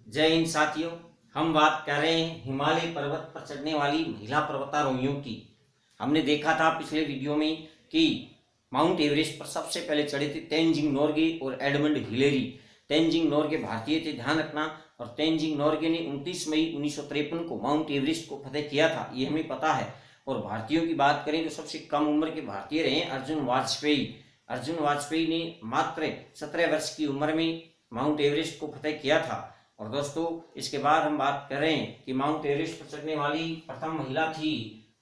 जय हिंद साथियों। हम बात कर रहे हैं हिमालय पर्वत पर चढ़ने वाली महिला पर्वतारोहियों की। हमने देखा था पिछले वीडियो में कि माउंट एवरेस्ट पर सबसे पहले चढ़े थे तेनजिंग नोर्गे और एडमंड हिलेरी। तेनजिंग नोर्गे भारतीय थे, ध्यान रखना। और तेनजिंग नोर्गे ने 29 मई 1953 को माउंट एवरेस्ट को फतेह किया था, ये हमें पता है। और भारतीयों की बात करें तो सबसे कम उम्र के भारतीय रहे अर्जुन वाजपेयी। अर्जुन वाजपेयी ने मात्र 17 वर्ष की उम्र में माउंट एवरेस्ट को फतेह किया था। और दोस्तों, इसके बाद हम बात कर रहे हैं कि माउंट एवरेस्ट पर चढ़ने वाली प्रथम महिला थी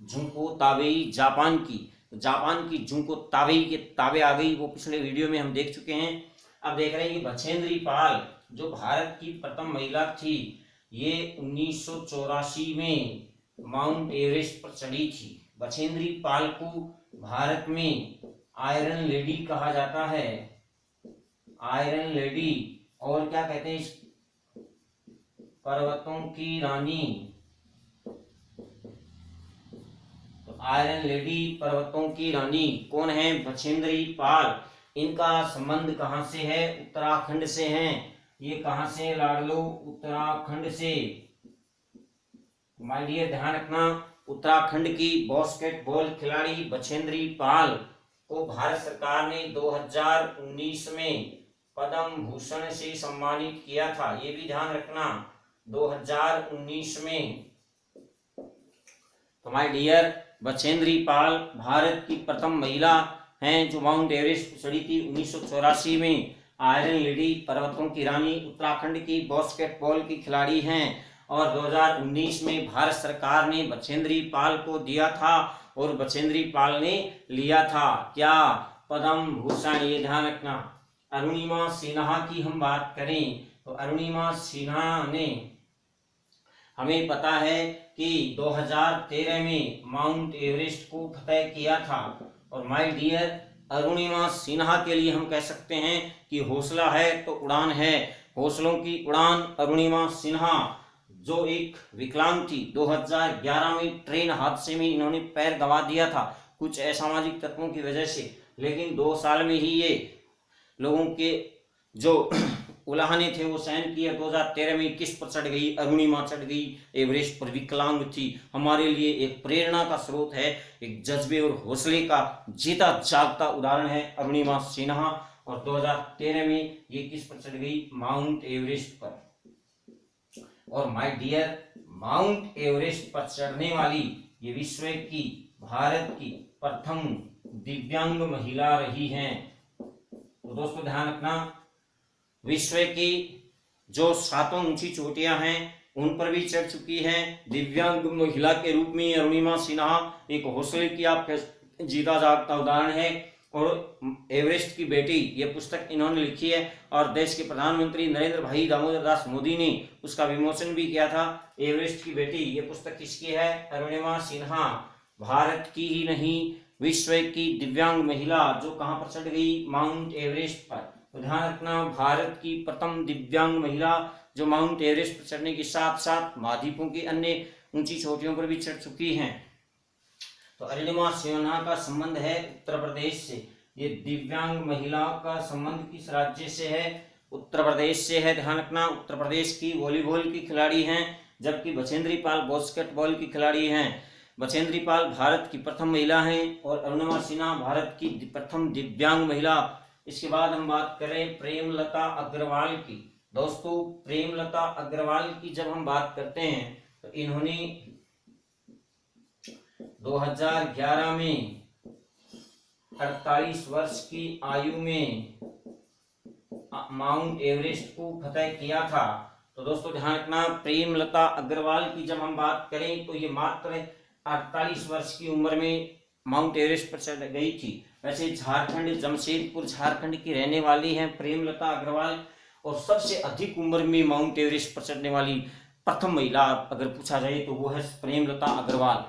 जुंको ताबेई, जापान की। तो जापान की जुंको ताबेई के ताबे आ गई, वो पिछले वीडियो में हम देख चुके हैं। अब देख रहे हैं कि बछेंद्री पाल जो भारत की प्रथम महिला थी, ये 1984 में माउंट एवरेस्ट पर चढ़ी थी। बछेंद्री पाल को भारत में आयरन लेडी कहा जाता है, आयरन लेडी। और क्या कहते हैं, इस पर्वतों की रानी। तो आयरन लेडी, पर्वतों की रानी कौन है? बछेंद्री पाल। इनका संबंध कहां से है? उत्तराखंड से है। ये कहां से लाडलो? उत्तराखंड से। माय डियर ध्यान रखना, उत्तराखंड की बास्केटबॉल खिलाड़ी बछेंद्री पाल को भारत सरकार ने 2019 में पद्म भूषण से सम्मानित किया था, ये भी ध्यान रखना, 2019 में। तो माय डियर, बछेंद्री पाल भारत की प्रथम महिला हैं जो माउंट एवरेस्ट चढ़ी थी 1984 में। आयरन लेडी, पर्वतों की रानी, उत्तराखंड की बास्केटबॉल की खिलाड़ी हैं। और 2019 में भारत सरकार ने बछेंद्री पाल को दिया था और बछेंद्री पाल ने लिया था क्या? पद्म भूषण, ये ध्यान रखना। अरुणिमा सिन्हा की हम बात करें तो अरुणिमा सिन्हा ने, हमें पता है कि 2013 में माउंट एवरेस्ट को फतेह किया था। और माय डियर, अरुणिमा सिन्हा के लिए हम कह सकते हैं कि हौसला है तो उड़ान है। हौसलों की उड़ान अरुणिमा सिन्हा, जो एक विकलांग थी। 2011 में ट्रेन हादसे में इन्होंने पैर गंवा दिया था कुछ असामाजिक तत्वों की वजह से, लेकिन 2 साल में ही ये लोगों के जो उलाहने थे वो सहन किए। 2013 में किस पर चढ़ गई? अरुणिमा चढ़ गई एवरेस्ट पर, विकलांग थी। हमारे लिए एक प्रेरणा का स्रोत है, एक जज्बे और हौसले का जीता जागता उदाहरण है अरुणिमा सिन्हा। और 2013 में ये किस पर चढ़ गई? माउंट एवरेस्ट पर। और माय डियर, माउंट एवरेस्ट पर चढ़ने वाली ये विश्व की, भारत की प्रथम दिव्यांग महिला रही हैं। तो दोस्तों ध्यान रखना, विश्व की जो 7 ऊंची चोटियां हैं उन पर भी चढ़ चुकी हैं दिव्यांग महिला के रूप में अरुणिमा सिन्हा। एक हौसले की आप जीता जागता उदाहरण है। और एवरेस्ट की बेटी, ये पुस्तक इन्होंने लिखी है और देश के प्रधानमंत्री नरेंद्र भाई दामोदर दास मोदी ने उसका विमोचन भी किया था। एवरेस्ट की बेटी, ये पुस्तक किसकी है? अरुणिमा सिन्हा। भारत की ही नहीं, विश्व की दिव्यांग महिला जो कहां पर चढ़ गई? माउंट एवरेस्ट पर। तो ध्यान रखना, भारत की प्रथम दिव्यांग महिला जो माउंट एवरेस्ट पर चढ़ने के साथ साथ महाद्वीपों की अन्य ऊंची चोटियों पर भी चढ़ चुकी हैं। तो अरुणिमा सिन्हा का संबंध है उत्तर प्रदेश से। ये दिव्यांग महिला का संबंध किस राज्य से है? उत्तर प्रदेश से है, ध्यान रखना। उत्तर प्रदेश की वॉलीबॉल की खिलाड़ी हैं, जबकि बछेंद्री पाल बास्केटबॉल की खिलाड़ी हैं। बछेंद्री पाल भारत की प्रथम महिला हैं और अरुणिमा सिन्हा भारत की प्रथम दिव्यांग महिला। इसके बाद हम बात करें प्रेमलता अग्रवाल की। दोस्तों, प्रेमलता अग्रवाल की जब हम बात करते हैं तो इन्होंने 2011 में 48 वर्ष की आयु में माउंट एवरेस्ट को फतेह किया था। तो दोस्तों ध्यान रखना, प्रेमलता अग्रवाल की जब हम बात करें तो ये मात्र 48 वर्ष की उम्र में माउंट एवरेस्ट पर चढ़ गई थी। वैसे झारखंड, जमशेदपुर झारखंड की रहने वाली हैं प्रेमलता अग्रवाल। और सबसे अधिक उम्र में माउंट एवरेस्ट पर चढ़ने वाली प्रथम महिला अगर पूछा जाए तो वो है प्रेमलता अग्रवाल।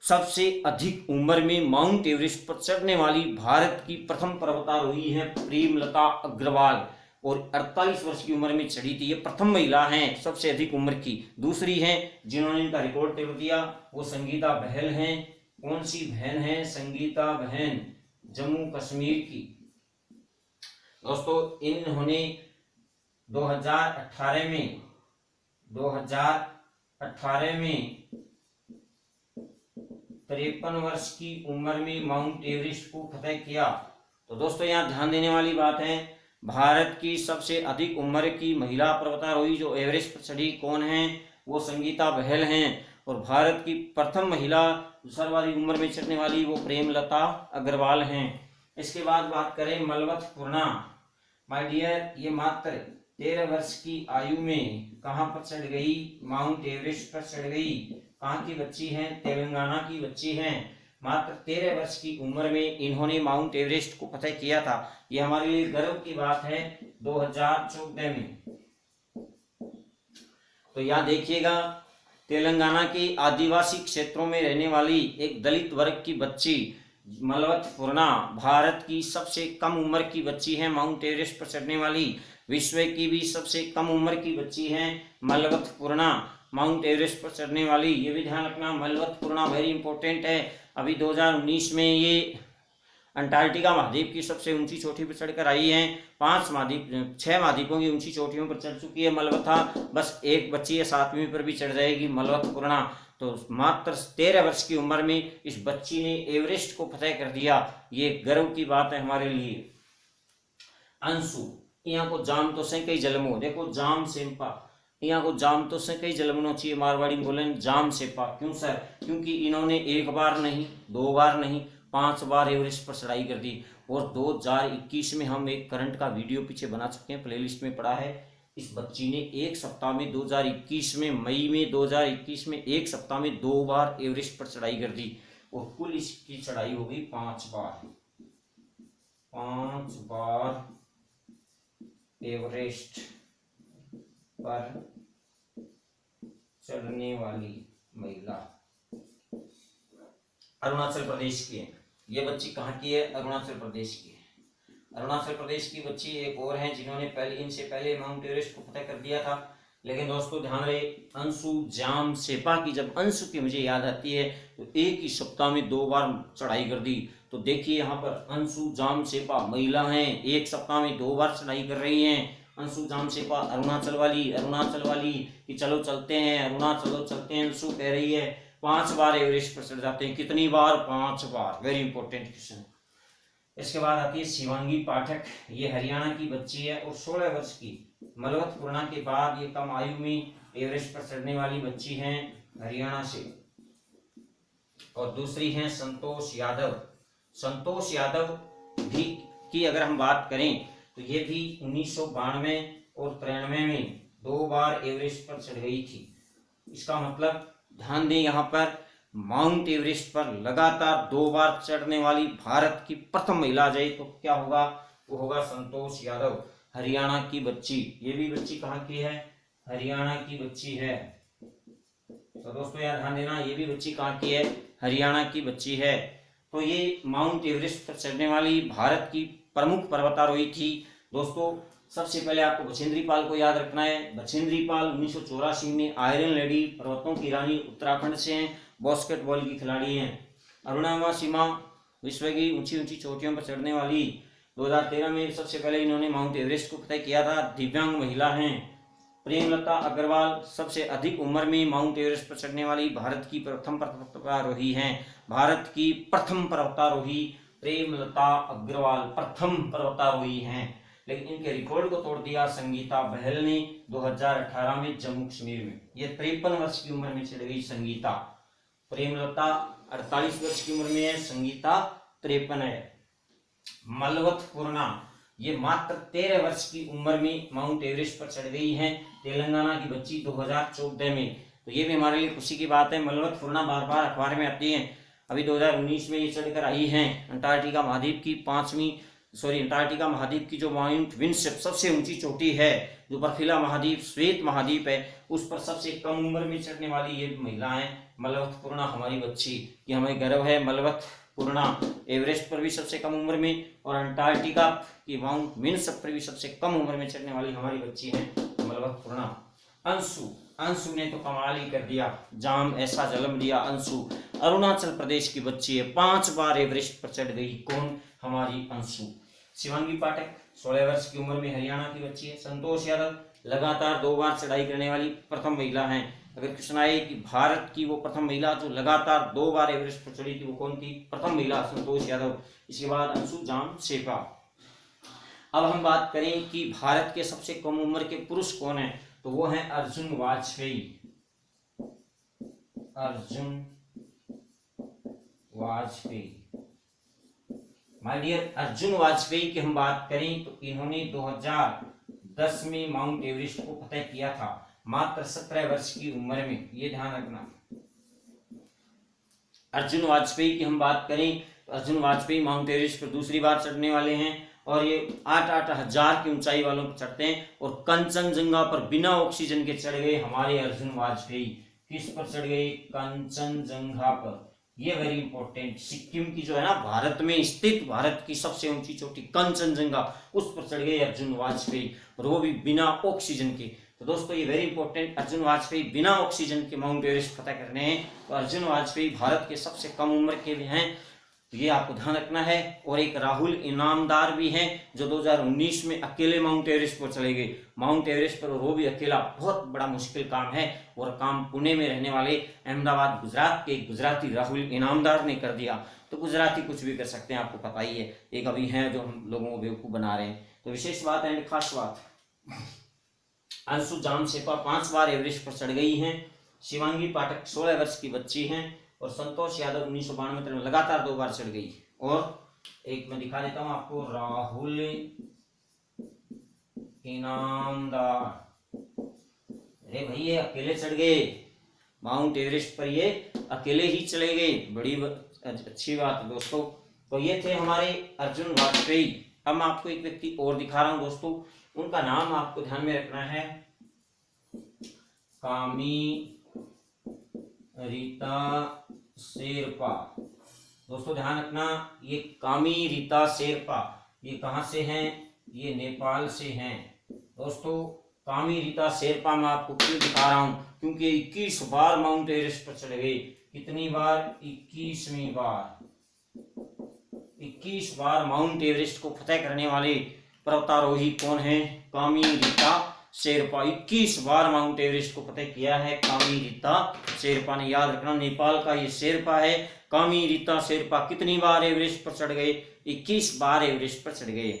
सबसे अधिक उम्र में माउंट एवरेस्ट पर चढ़ने वाली भारत की प्रथम पर्वतारोही है प्रेमलता अग्रवाल और 48 वर्ष की उम्र में चढ़ी थी। ये प्रथम महिला हैं सबसे अधिक उम्र की। दूसरी हैं जिन्होंने इनका रिकॉर्ड तोड़ दिया वो संगीता बहल हैं। कौन सी बहन है? संगीता बहन, जम्मू कश्मीर की। दोस्तों इन्होंने 2018 में 53 वर्ष की उम्र में माउंट एवरेस्ट को फतह किया। तो दोस्तों यहाँ ध्यान देने वाली बात है, भारत की सबसे अधिक उम्र की महिला पर्वतारोही जो एवरेस्ट पर चढ़ी कौन है, वो संगीता बहल हैं। और भारत की प्रथम महिला सर्वाधिक उम्र में चढ़ने वाली वो प्रेमलता अग्रवाल हैं। इसके बाद बात करें मलवथ पूर्णा, माय डियर, ये मात्र 13 वर्ष की आयु में कहाँ पर चढ़ गई, माउंट एवरेस्ट पर चढ़ गई। कहाँ की बच्ची हैं, तेलंगाना की बच्ची हैं। मात्र 13 वर्ष की उम्र में इन्होंने माउंट एवरेस्ट को फतह किया था। ये हमारे लिए गर्व की बात है 2014 में। तो यहाँ देखिएगा, तेलंगाना के आदिवासी क्षेत्रों में रहने वाली एक दलित वर्ग की बच्ची मलवथ पूर्णा भारत की सबसे कम उम्र की बच्ची है माउंट एवरेस्ट पर चढ़ने वाली। विश्व की भी सबसे कम उम्र की बच्ची है मलवथ पूर्णा माउंट एवरेस्ट पर चढ़ने वाली। ये भी ध्यान रखना, मलवथ पूर्णा वेरी इंपॉर्टेंट है। अभी 2019 में ये अंटार्कटिका महाद्वीप की सबसे ऊंची चोटी पर चढ़कर आई है। 6 महाद्वीपों की ऊंची चोटियों पर चढ़ चुकी है मलवथा। बस एक बच्ची है 7वीं पर भी चढ़ जाएगी मलवथ पूर्णा। तो मात्र 13 वर्ष की उम्र में इस बच्ची ने एवरेस्ट को फतह कर दिया। ये गर्व की बात है हमारे लिए। अंशु, यहाँ को जाम तो से कई जलमो, देखो जाम सेम्पा, यहाँ को जाम तो से कई जलमनो चाहिए, मारवाड़ी में बोले जाम सेपा। क्यों सर? क्योंकि इन्होंने एक बार नहीं, 2 बार नहीं, 5 बार एवरेस्ट पर चढ़ाई कर दी। और 2021 में हम एक करंट का वीडियो पीछे बना चुके हैं, प्लेलिस्ट में पड़ा है। इस बच्ची ने एक सप्ताह में 2021 में मई में 2021 में एक सप्ताह में 2 बार एवरेस्ट पर चढ़ाई कर दी। और कुल इसकी चढ़ाई हो गई 5 बार। 5 बार एवरेस्ट पर चढ़ने वाली महिला अरुणाचल प्रदेश की है। ये बच्ची कहाँ की है? अरुणाचल प्रदेश की है। अरुणाचल प्रदेश की बच्ची एक और हैं जिन्होंने इनसे पहले माउंट एवरेस्ट को फतह कर दिया था। लेकिन दोस्तों ध्यान रहे, अंशु जाम सेपा की जब अंशु की मुझे याद आती है तो एक ही सप्ताह में 2 बार चढ़ाई कर दी। तो देखिए यहाँ पर अंशु जाम सेपा महिला हैं, एक सप्ताह में 2 बार चढ़ाई कर रही हैं। अंशु जाम सेपा अरुणाचल वाली कि चलो चलते हैं, अरुणाचल चलते हैं, अंशु कह रही है। 5 बार एवरेस्ट पर चढ़ जाते हैं। कितनी बार? 5 बार। Very important question. इसके बाद आती है शिवांगी पाठक, ये हरियाणा की बच्ची है और 16 वर्ष की। मलवथ पूर्णा के बाद ये कम आयु में एवरेस्ट पर चढ़ने वाली बच्ची हैं हरियाणा से। और दूसरी हैं संतोष यादव। संतोष यादव भी की अगर हम बात करें तो ये भी 1992 और 93 में 2 बार एवरेस्ट पर चढ़ गई थी। इसका मतलब ध्यान दें, यहाँ पर माउंट एवरेस्ट पर लगातार 2 बार चढ़ने वाली भारत की प्रथम महिला आ जाए तो क्या होगा? वो होगा संतोष यादव, हरियाणा की बच्ची। ये भी बच्ची कहाँ की है? हरियाणा की बच्ची है। तो दोस्तों यार ध्यान देना, ये भी बच्ची कहाँ की है? हरियाणा की बच्ची है। तो ये माउंट एवरेस्ट पर चढ़ने वाली भारत की प्रमुख पर्वतारोही थी। दोस्तों सबसे पहले आपको बछेंद्री पाल को याद रखना है। बछेंद्री पाल 1984 में आयरन लेडी, पर्वतों की रानी, उत्तराखंड से हैं, बास्केटबॉल की खिलाड़ी हैं। अरुणिमा सिन्हा विश्व की ऊंची ऊंची चोटियों पर चढ़ने वाली, 2013 में सबसे पहले इन्होंने माउंट एवरेस्ट को फतह किया था, दिव्यांग महिला हैं। प्रेमलता अग्रवाल सबसे अधिक उम्र में माउंट एवरेस्ट पर चढ़ने वाली भारत की प्रथम पर्वतारोही हैं। भारत की प्रथम पर्वतारोही प्रेमलता अग्रवाल प्रथम पर्वतारोही हैं। लेकिन इनके रिकॉर्ड को तोड़ दिया संगीता बहल ने 2018 में जम्मू कश्मीर में। ये 53 वर्ष की उम्र में चढ़ गई संगीता। प्रेमलता 48 वर्ष की उम्र में है, संगीता 53 है। मलवथ पूर्णा ये मात्र 13 वर्ष की उम्र में माउंट एवरेस्ट पर चढ़ गई हैं, तेलंगाना की बच्ची 2014 में। तो ये भी हमारे लिए खुशी की बात है। मलवथ पूर्णा बार बार अखबार में आती है। अभी 2019 में ये चढ़कर आई हैं अंटार्कटिका महाद्वीप की अंटार्कटिका महाद्वीप की जो माउंट विंसेप सबसे ऊंची चोटी है, जो बर्फीला महाद्वीप श्वेत महाद्वीप है, उस पर सबसे कम उम्र में चढ़ने वाली ये महिला है मलवथ पूर्णा हमारी बच्ची। ये हमें गर्व है। मलवथ पूर्णा एवरेस्ट पर भी सबसे कम उम्र में और अंटार्कटिका की माउंट विंसेप पर भी सबसे कम उम्र में चढ़ने वाली हमारी बच्ची है मलवथ पूर्णा। अंशु ने तो कमाल ही कर दिया, जाम ऐसा जन्म दिया अंशु। अरुणाचल प्रदेश की बच्ची है, 5 बार एवरेस्ट पर चढ़ गई। कौन? हमारी अंशु। शिवांगी पाठक 16 वर्ष की उम्र में हरियाणा की बच्ची है। संतोष यादव लगातार 2 बार चढ़ाई करने वाली प्रथम महिला हैं। अगर क्वेश्चन आए कि भारत की वो प्रथम महिला जो लगातार 2 बार एवरेस्ट पर चढ़ी थी, वो कौन थी? प्रथम महिला संतोष यादव। इसके बाद अंशु जाम शेपा। अब हम बात करें कि भारत के सबसे कम उम्र के पुरुष कौन है, तो वो हैं अर्जुन वाजपेयी। अर्जुन वाजपेयी, माय डियर, अर्जुन वाजपेयी की हम बात करें तो इन्होंने 2010 में माउंट एवरेस्ट को फतह किया था, मात्र 17 वर्ष की उम्र में, ये ध्यान रखना। अर्जुन वाजपेयी की हम बात करें तो अर्जुन वाजपेयी माउंट एवरेस्ट पर दूसरी बार चढ़ने वाले हैं और ये 8-8 हजार की ऊंचाई वालों पर चढ़ते हैं। और कंचनजंगा पर बिना ऑक्सीजन के चढ़ गए हमारे अर्जुन वाजपेयी। किस पर चढ़ गए? कंचनजंगा पर। ये वेरी इंपॉर्टेंट, सिक्किम की जो है ना, भारत में स्थित भारत की सबसे ऊंची चोटी कंचनजंगा, उस पर चढ़ गए अर्जुन वाजपेयी, और वो भी बिना ऑक्सीजन के। तो दोस्तों ये वेरी इंपॉर्टेंट, अर्जुन वाजपेयी बिना ऑक्सीजन के माउंट एवरेस्ट फतह करने हैं। तो अर्जुन वाजपेयी भारत के सबसे कम उम्र के भी हैं, तो ये आपको ध्यान रखना है। और एक राहुल इनामदार भी हैं जो 2019 में अकेले माउंट एवरेस्ट पर चले गए, माउंट एवरेस्ट पर, वो भी अकेला। बहुत बड़ा मुश्किल काम है और काम पुणे में रहने वाले अहमदाबाद गुजरात के गुजराती राहुल इनामदार ने कर दिया। तो गुजराती कुछ भी कर सकते हैं, आपको पता ही है। एक अभी हैं जो हम लोगों को बेवकूफ बना रहे हैं। तो विशेष बात एंड खास बात, अंशु जाम शेपा 5 बार एवरेस्ट पर चढ़ गई हैं। शिवांगी पाठक 16 वर्ष की बच्ची हैं। और संतोष यादव 1992 में लगातार 2 बार चढ़ गई। और एक मैं दिखा देता हूं आपको, राहुल इनामदार, अरे भाई ये अकेले चढ़ गए माउंट एवरेस्ट पर, ये अकेले ही चले गए, बड़ी अच्छी बात है दोस्तों। तो ये थे हमारे अर्जुन वाजपेयी। अब मैं आपको एक व्यक्ति और दिखा रहा हूं दोस्तों, उनका नाम आपको ध्यान में रखना है, कामी रीता शेरपा। दोस्तों ध्यान रखना, ये कामी रीता शेरपा, ये कहां से हैं? ये नेपाल से हैं। दोस्तों कामी रीता शेरपा मैं आपको क्यों दिखा रहा हूं? क्योंकि 21 बार माउंट एवरेस्ट पर चढ़ गए। कितनी बार? 21वीं बार। 21 बार माउंट एवरेस्ट को फतह करने वाले पर्वतारोही कौन है? कामी रीता शेरपा। 21 बार माउंट एवरेस्ट को फतह किया है कामी रीता शेरपा ने। याद रखना, नेपाल का ये शेरपा है कामी रीता शेरपा। कितनी बार एवरेस्ट पर चढ़ गए? 21 बार एवरेस्ट पर चढ़ गए।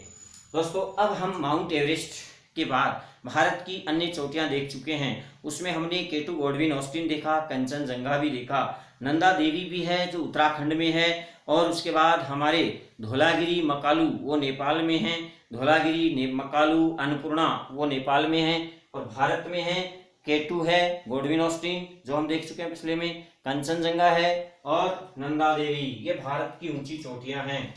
दोस्तों अब हम माउंट एवरेस्ट के बाद भारत की अन्य चोटियां देख चुके हैं। उसमें हमने केटू गॉडविन ऑस्टिन देखा, कंचनजंगा भी देखा, नंदा देवी भी है जो उत्तराखंड में है, और उसके बाद हमारे धौलागिरी मकालू वो नेपाल में हैं। धौलागिरी मकालू अन्नपूर्णा वो नेपाल में है। और भारत में है केटू है, गॉडविन ऑस्टिन जो हम देख चुके हैं पिछले में, कंचनजंगा है और नंदा देवी, ये भारत की ऊंची चोटियां हैं।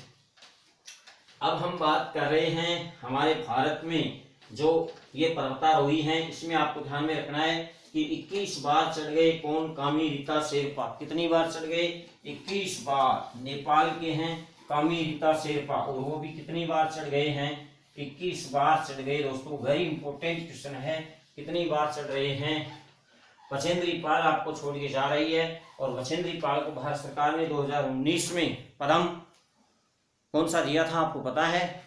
अब हम बात कर रहे हैं हमारे भारत में जो ये पर्वतारोही हैं, इसमें आपको ध्यान में रखना है कि 21 बार चढ़ गए कौन? कामी रीता शेरपा। कितनी बार चढ़ गए? 21 बार। नेपाल के हैं कामी रीता शेरपा, और वो भी कितनी बार चढ़ गए हैं? 21 बार चढ़ गए। दोस्तों वेरी इंपॉर्टेंट क्वेश्चन है, कितनी बार चढ़ रहे हैं? बछेंद्री पाल आपको छोड़ के जा रही है, और बछेंद्री पाल को भारत सरकार ने 2019 में पद्म कौन सा दिया था आपको पता है?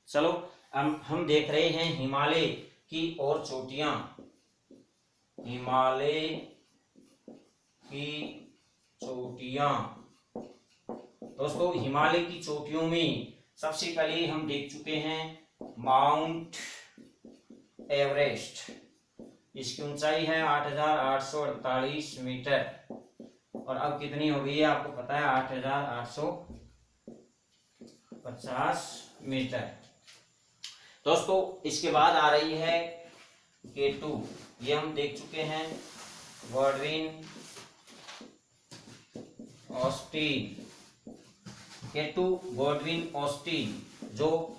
चलो हम देख रहे हैं हिमालय की और चोटियां, हिमालय की चोटियां। दोस्तों हिमालय की चोटियों में सबसे पहले हम देख चुके हैं माउंट एवरेस्ट। इसकी ऊंचाई है 8,848 मीटर, और अब कितनी हो गई है आपको पता है? 8,850 मीटर। दोस्तों इसके बाद आ रही है K2, ये हम देख चुके हैं, Godwin Austen. K2 Godwin Austen जो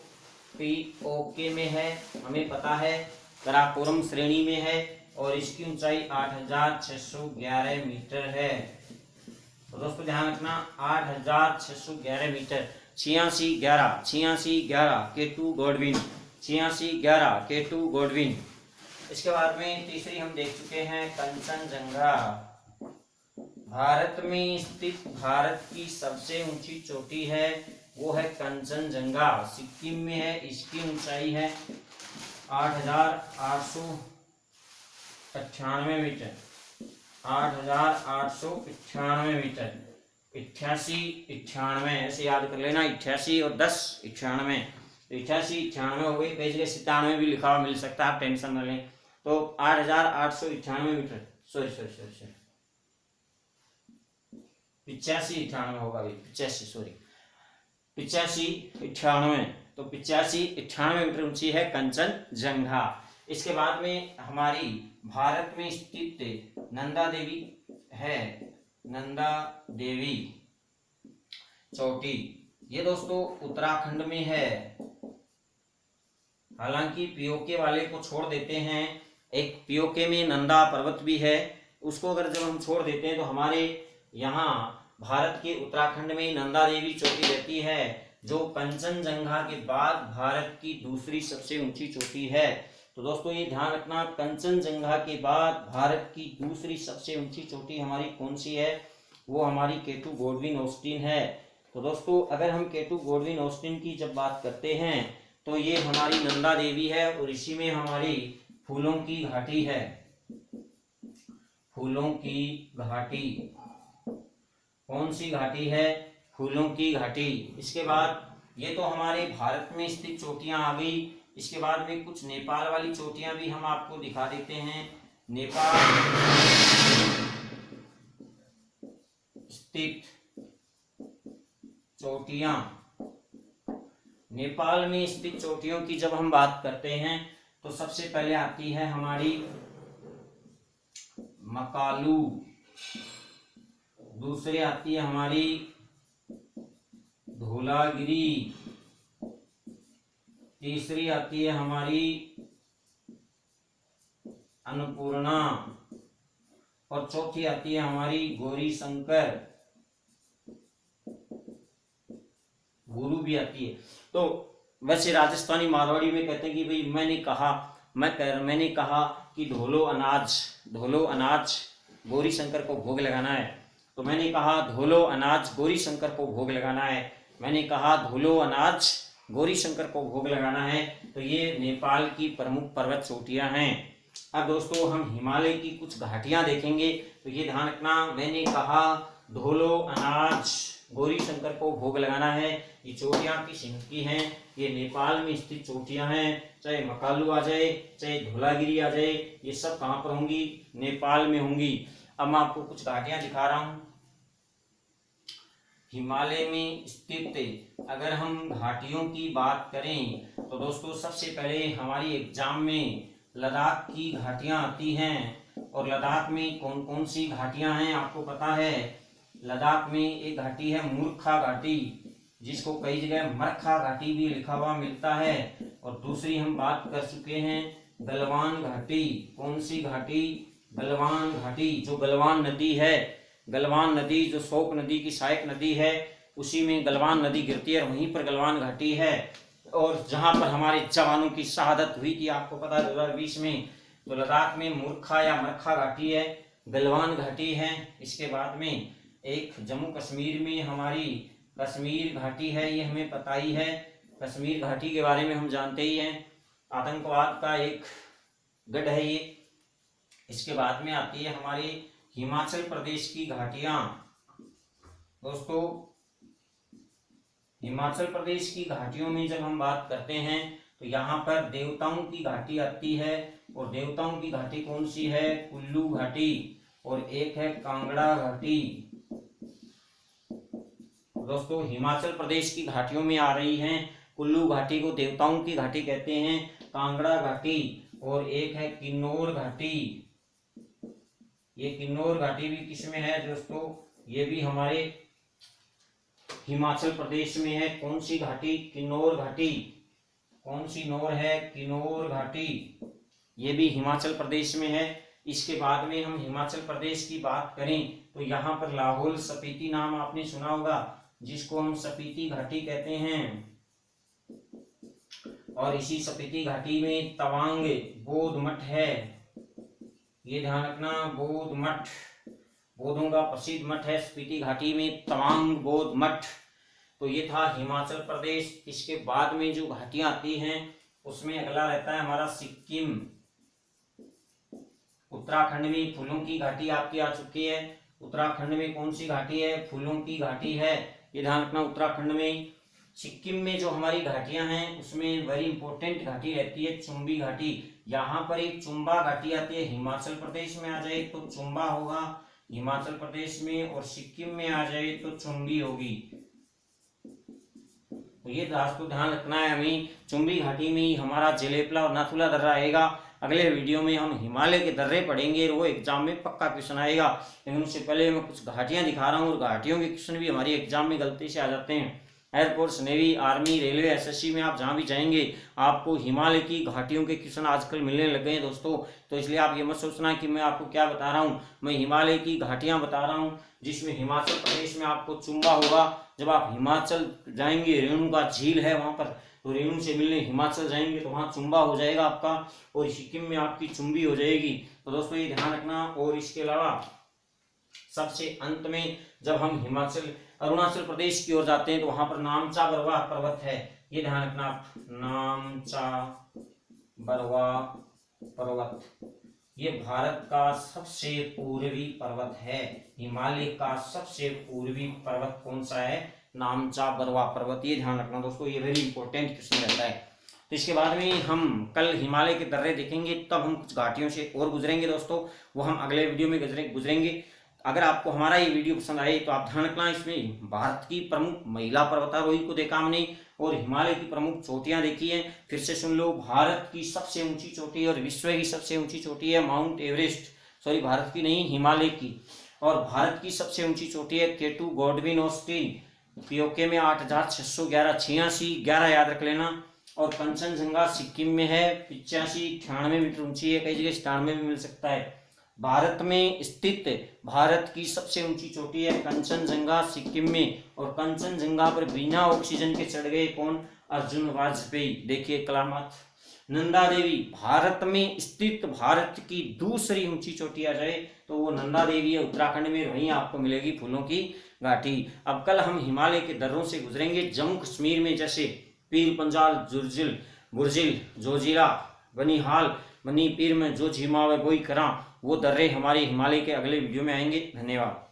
POK में है, हमें पता है काराकोरम श्रेणी में है, और इसकी ऊंचाई 8,611 मीटर है। तो दोस्तों ध्यान रखना, 8,611 metre. 86-11 K2 Godwin, 86-11 K2 Godwin. इसके बाद में तीसरी हम देख चुके हैं कंचनजंगा, भारत में स्थित भारत की सबसे ऊंची चोटी है, वो है कंचनजंगा, सिक्किम में है। इसकी ऊंचाई है 8,898 मीटर, 8,898 मीटर। 88-98 ऐसे याद कर लेना, 88 और 10 98, 88-98 हो गई। कई जगह 97 भी लिखा हुआ मिल सकता है, आप टेंशन न लें। तो 8,898 मीटर, सॉरी 85-98 होगा भाई, 85 सॉरी 85-98। तो 85-98 मीटर ऊंची है कंचनजंगा। इसके बाद में हमारी भारत में स्थित नंदा देवी है, नंदा देवी चोटी। ये दोस्तों उत्तराखंड में है। हालांकि पीओके वाले को छोड़ देते हैं, एक पीओके में नंदा पर्वत भी है, उसको अगर जब हम छोड़ देते हैं तो हमारे यहाँ भारत के उत्तराखंड में नंदा देवी चोटी रहती है, जो कंचनजंगा के बाद भारत की दूसरी सबसे ऊंची चोटी है। तो दोस्तों ये ध्यान रखना, कंचनजंगा के बाद भारत की दूसरी सबसे ऊंची चोटी हमारी कौन सी है? वो हमारी केटू गॉडविन ऑस्टिन है। तो दोस्तों अगर हम केटू गॉडविन ऑस्टिन की जब बात करते हैं तो ये हमारी नंदा देवी है, और इसी में हमारी फूलों की घाटी है, फूलों की घाटी। कौन सी घाटी है? फूलों की घाटी। इसके बाद ये तो हमारे भारत में स्थित चोटियां आ गई। इसके बाद में कुछ नेपाल वाली चोटियां भी हम आपको दिखा देते हैं। नेपाल स्थित चोटियां, नेपाल में स्थित चोटियों की जब हम बात करते हैं तो सबसे पहले आती है हमारी मकालू, दूसरी आती है हमारी धौलागिरी, तीसरी आती है हमारी अन्नपूर्णा, और चौथी आती है हमारी गौरी शंकर, गुरु भी आती है। तो वैसे राजस्थानी मारवाड़ी में कहते हैं कि भाई मैंने कहा कि ढोलो अनाज गौरी शंकर को भोग लगाना है। तो मैंने कहा ढोलो अनाज गौरी शंकर को भोग लगाना है, मैंने कहा ढोलो अनाज गौरी शंकर को भोग लगाना है। तो ये नेपाल की प्रमुख पर्वत चोटियां हैं। अब दोस्तों हम हिमालय की कुछ घाटियां देखेंगे। तो ये ध्यान रखना, मैंने कहा ढोलो अनाज गौरी शंकर को भोग लगाना है। ये चोटियां किस हिंद की हैं? ये नेपाल में स्थित चोटियां हैं। चाहे मकालू आ जाए, चाहे धौलागिरी आ जाए, ये सब कहाँ पर होंगी? नेपाल में होंगी। अब मैं आपको कुछ घाटियां दिखा रहा हूं हिमालय में स्थित। अगर हम घाटियों की बात करें तो दोस्तों सबसे पहले हमारी एग्जाम में लद्दाख की घाटियां आती हैं। और लद्दाख में कौन कौन सी घाटियां हैं आपको पता है? लद्दाख में एक घाटी है मूर्खा घाटी, जिसको कई जगह मरखा घाटी भी लिखा हुआ मिलता है। और दूसरी हम बात कर चुके हैं गलवान घाटी। कौन सी घाटी? गलवान घाटी, जो गलवान नदी है, गलवान नदी जो शोक नदी की सहायक नदी है, उसी में गलवान नदी गिरती है, वहीं पर गलवान घाटी है। और जहां पर हमारे जवानों की शहादत हुई थी आपको पता है 2020 में। तो लद्दाख में मूर्खा या मरखा घाटी है, गलवान घाटी है। इसके बाद में एक जम्मू कश्मीर में हमारी कश्मीर घाटी है, ये हमें पता ही है। कश्मीर घाटी के बारे में हम जानते ही हैं, आतंकवाद का एक गढ़ है ये। इसके बाद में आती है हमारी हिमाचल प्रदेश की घाटियां। दोस्तों हिमाचल प्रदेश की घाटियों में जब हम बात करते हैं तो यहाँ पर देवताओं की घाटी आती है। और देवताओं की घाटी कौन सी है? कुल्लू घाटी, और एक है कांगड़ा घाटी। दोस्तों हिमाचल प्रदेश की घाटियों में आ रही हैं। कुल्लू घाटी को देवताओं की घाटी कहते हैं, कांगड़ा घाटी, और एक है किन्नौर घाटी। ये किन्नौर घाटी भी किस में है दोस्तों? ये भी हमारे हिमाचल प्रदेश में है। कौन सी घाटी? किन्नौर घाटी। कौन सी नौर है? किन्नौर घाटी, ये भी हिमाचल प्रदेश में है। इसके बाद में हम हिमाचल प्रदेश की बात करें तो यहाँ पर लाहौल स्पीति नाम आपने सुना होगा, जिसको हम स्पीति घाटी कहते हैं। और इसी स्पीति घाटी में तवांग बौद्ध मठ है, ये ध्यान रखना, बौद्ध मठ, बौद्धों का प्रसिद्ध मठ है स्पीति घाटी में तवांग बौद्ध मठ। तो ये था हिमाचल प्रदेश। इसके बाद में जो घाटियां आती हैं उसमें अगला रहता है हमारा सिक्किम। उत्तराखंड में फूलों की घाटी आपकी आ चुकी है। उत्तराखंड में कौन सी घाटी है? फूलों की घाटी है, ये ध्यान रखना उत्तराखंड में। सिक्किम में जो हमारी घाटियां हैं उसमें वेरी इंपॉर्टेंट घाटी रहती है चुंबी घाटी। यहाँ पर एक चुंबा घाटी आती है, हिमाचल प्रदेश में आ जाए तो चुंबा होगा हिमाचल प्रदेश में, और सिक्किम में आ जाए तो चुंबी होगी। तो ये राज को ध्यान रखना है हमें। चुंबी घाटी में ही हमारा जेलेपला और नाथुला दर्रा आएगा। अगले वीडियो में हम हिमालय के दर्रे पढ़ेंगे, वो एग्जाम में पक्का क्वेश्चन आएगा। लेकिन उससे पहले मैं कुछ घाटियां दिखा रहा हूँ, और घाटियों के क्वेश्चन भी हमारी एग्जाम में गलती से आ जाते हैं। Air force, navy, army, railway, SSC में आप जहां भी जाएंगे आपको हिमालय की घाटियों के क्वेश्चन आजकल मिलने लग गए हैं दोस्तों। तो इसलिए आप ये मत सोचना कि मैं आपको क्या बता रहा हूँ, मैं हिमालय की घाटियां बता रहा हूँ, जिसमें हिमाचल प्रदेश में आपको चुंबा होगा। जब आप हिमाचल जाएंगे, रेणु का झील है वहां पर, तो रेणु से मिलने हिमाचल जाएंगे तो वहां चुंबा हो जाएगा आपका, और सिक्किम में आपकी चुंबी हो जाएगी। तो दोस्तों ये ध्यान रखना। और इसके अलावा सबसे अंत में जब हम अरुणाचल प्रदेश की ओर जाते हैं तो वहां पर नामचा बरवा पर्वत है, ये ध्यान रखना आप। नामचा बरवा पर्वत ये भारत का सबसे पूर्वी पर्वत है। हिमालय का सबसे पूर्वी पर्वत कौन सा है? नामचा बरवा पर्वत, ये ध्यान रखना दोस्तों, ये वेरी इंपॉर्टेंट क्वेश्चन रहता है। तो इसके बाद में हम कल हिमालय के दर्रे देखेंगे, तब हम कुछ घाटियों से और गुजरेंगे दोस्तों, वो हम अगले वीडियो में गुजरेंगे। अगर आपको हमारा ये वीडियो पसंद आए तो आप ध्यान रखना, इसमें भारत की प्रमुख महिला पर्वतारोही को देखा हमने, और हिमालय की प्रमुख चोटियां देखी हैं। फिर से सुन लो, भारत की सबसे ऊंची चोटी और विश्व की सबसे ऊंची चोटी है माउंट एवरेस्ट, सॉरी भारत की नहीं, हिमालय की। और भारत की सबसे ऊंची चोटी है केटू गॉडविन ऑस्टिन, पीओके में 8611 86 11 याद रख लेना। और कंचनजंगा सिक्किम में है, 85 98 मीटर ऊंची है, कई जगह 97 भी मिल सकता है। भारत में स्थित भारत की सबसे ऊंची चोटी है कंचनजंगा सिक्किम में, और कंचनजंगा पर बिना ऑक्सीजन के चढ़ गए कौन? अर्जुन वाजपेयी। देखिए कलामात। नंदा देवी भारत में स्थित भारत की दूसरी ऊंची चोटी आ जाए तो वो नंदा देवी है उत्तराखंड में, वहीं आपको मिलेगी फूलों की घाटी। अब कल हम हिमालय के दर्रों से गुजरेंगे। जम्मू कश्मीर में जैसे पीर पंजाल, जुर्जिल, गुर्जिल, जोजिला, बनिहाल, मणिपुर में जो झीमा व गोई करा, वो दर्रे हमारे हिमालय के अगले वीडियो में आएंगे। धन्यवाद।